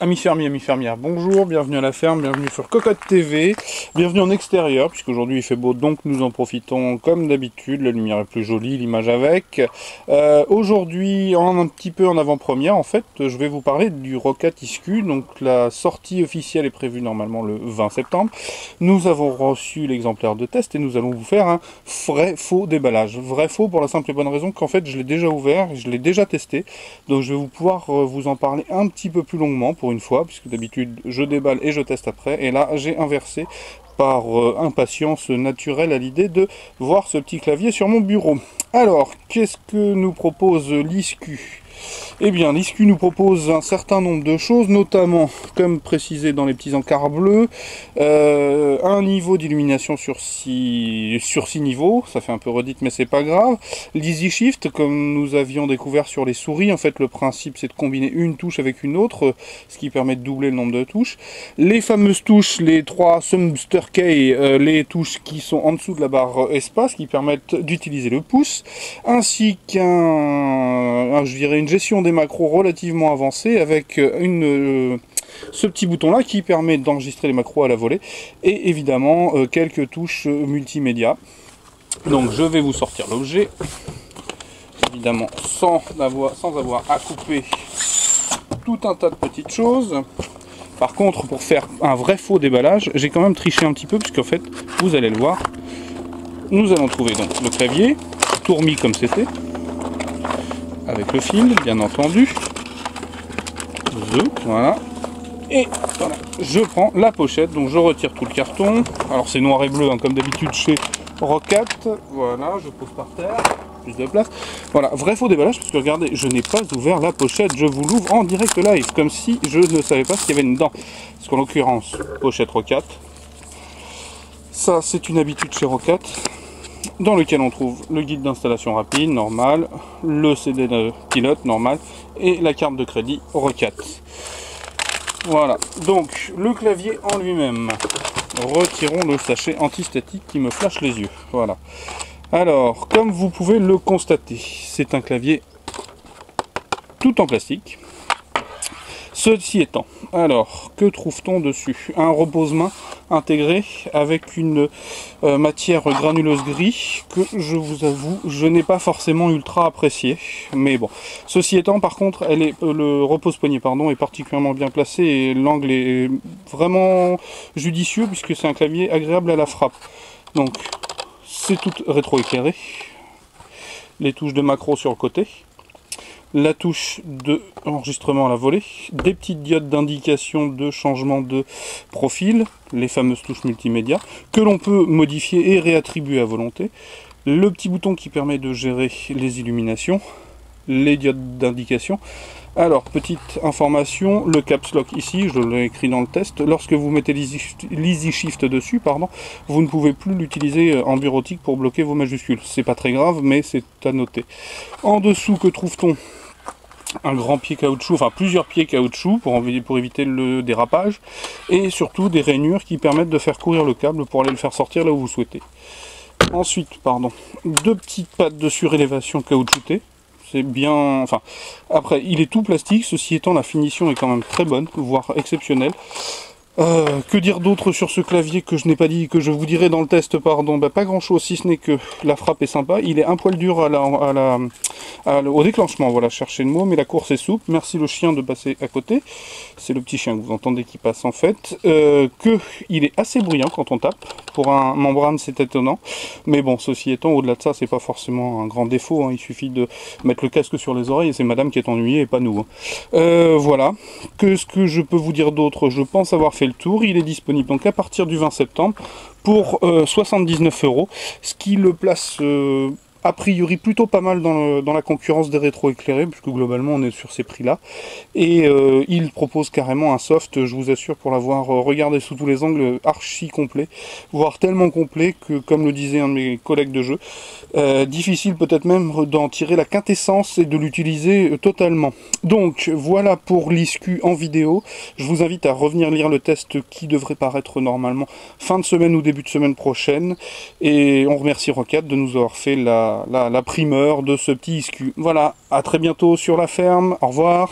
Amis fermiers, amis fermières, bonjour, bienvenue à la ferme, bienvenue sur Cocotte TV, bienvenue en extérieur, puisqu'aujourd'hui il fait beau, donc nous en profitons comme d'habitude, la lumière est plus jolie, l'image avec. Aujourd'hui, un petit peu en avant-première, en fait, je vais vous parler du Roccat ISCU, donc la sortie officielle est prévue normalement le 20 septembre. Nous avons reçu l'exemplaire de test et nous allons vous faire un vrai-faux déballage. Vrai-faux pour la simple et bonne raison qu'en fait je l'ai déjà ouvert, je l'ai déjà testé, donc je vais pouvoir vous en parler un petit peu plus longuement pour une fois, puisque d'habitude je déballe et je teste après, et là j'ai inversé par impatience naturelle à l'idée de voir ce petit clavier sur mon bureau. Alors, qu'est-ce que nous propose l'ISCU ? Eh bien, l'ISCU nous propose un certain nombre de choses, notamment, comme précisé dans les petits encarts bleus, un niveau d'illumination sur 6 niveaux, ça fait un peu redite mais c'est pas grave. L'Easy Shift, comme nous avions découvert sur les souris, en fait le principe c'est de combiner une touche avec une autre, ce qui permet de doubler le nombre de touches. Les fameuses touches, les 3 Sumster Key, les touches qui sont en dessous de la barre espace, qui permettent d'utiliser le pouce, ainsi je dirais une gestion des macros relativement avancée avec ce petit bouton là qui permet d'enregistrer les macros à la volée et évidemment quelques touches multimédia. Donc je vais vous sortir l'objet, évidemment sans avoir à couper tout un tas de petites choses. Par contre, pour faire un vrai faux déballage, j'ai quand même triché un petit peu, puisqu'en fait, vous allez le voir, nous allons trouver donc le clavier, tout remis comme c'était, avec le fil, bien entendu. Voilà. Et voilà, je prends la pochette, donc je retire tout le carton. Alors c'est noir et bleu, hein, comme d'habitude chez Roccat. Voilà, je pose par terre, plus de place. Voilà, vrai faux déballage, parce que regardez, je n'ai pas ouvert la pochette, je vous l'ouvre en direct live, comme si je ne savais pas ce qu'il y avait dedans. Parce qu'en l'occurrence, pochette Roccat. Ça, c'est une habitude chez Roccat, dans lequel on trouve le guide d'installation rapide, normal, le CD de pilote, normal, et la carte de crédit Roccat. Voilà, donc le clavier en lui-même. Retirons le sachet antistatique qui me flash les yeux. Voilà. Alors, comme vous pouvez le constater, c'est un clavier tout en plastique. Ceci étant, alors, que trouve-t-on dessus? Un repose-main intégré avec une matière granuleuse gris que je vous avoue, je n'ai pas forcément ultra apprécié. Mais bon, ceci étant, par contre, le repose-poignet est particulièrement bien placé et l'angle est vraiment judicieux puisque c'est un clavier agréable à la frappe. Donc, c'est tout rétro-éclairé. Les touches de macro sur le côté. La touche de enregistrement à la volée, des petites diodes d'indication de changement de profil, les fameuses touches multimédia, que l'on peut modifier et réattribuer à volonté, le petit bouton qui permet de gérer les illuminations, les diodes d'indication. Alors, petite information, le caps lock ici, je l'ai écrit dans le test, lorsque vous mettez l'Easy Shift dessus, vous ne pouvez plus l'utiliser en bureautique pour bloquer vos majuscules. C'est pas très grave, mais c'est à noter. En dessous, que trouve-t-on? Un grand pied caoutchouc, enfin plusieurs pieds caoutchouc pour éviter le dérapage, et surtout des rainures qui permettent de faire courir le câble pour aller le faire sortir là où vous souhaitez. Ensuite, deux petites pattes de surélévation caoutchoutées. C'est bien, enfin, après il est tout plastique, ceci étant la finition est quand même très bonne, voire exceptionnelle. Que dire d'autre sur ce clavier que je n'ai pas dit, que je vous dirai dans le test, pas grand chose, si ce n'est que la frappe est sympa, il est un poil dur au déclenchement, voilà, chercher le mot, mais la course est souple, merci le chien de passer à côté, c'est le petit chien que vous entendez qui passe en fait, il est assez bruyant quand on tape, pour un membrane c'est étonnant, mais bon, ceci étant, au-delà de ça, c'est pas forcément un grand défaut, hein, il suffit de mettre le casque sur les oreilles et c'est madame qui est ennuyée et pas nous. Hein. Voilà, ce que je peux vous dire d'autre, je pense avoir fait le tour, il est disponible donc à partir du 20 septembre pour 79 €, ce qui le place a priori plutôt pas mal dans la concurrence des rétro-éclairés, puisque globalement on est sur ces prix-là. Et il propose carrément un soft, je vous assure, pour l'avoir regardé sous tous les angles, archi complet, voire tellement complet que, comme le disait un de mes collègues de jeu, difficile peut-être même d'en tirer la quintessence et de l'utiliser totalement. Donc voilà pour l'ISCU en vidéo. Je vous invite à revenir lire le test qui devrait paraître normalement fin de semaine ou début de semaine prochaine. Et on remercie Roccat de nous avoir fait la primeur de ce petit ISCU. Voilà, à très bientôt sur la ferme, au revoir.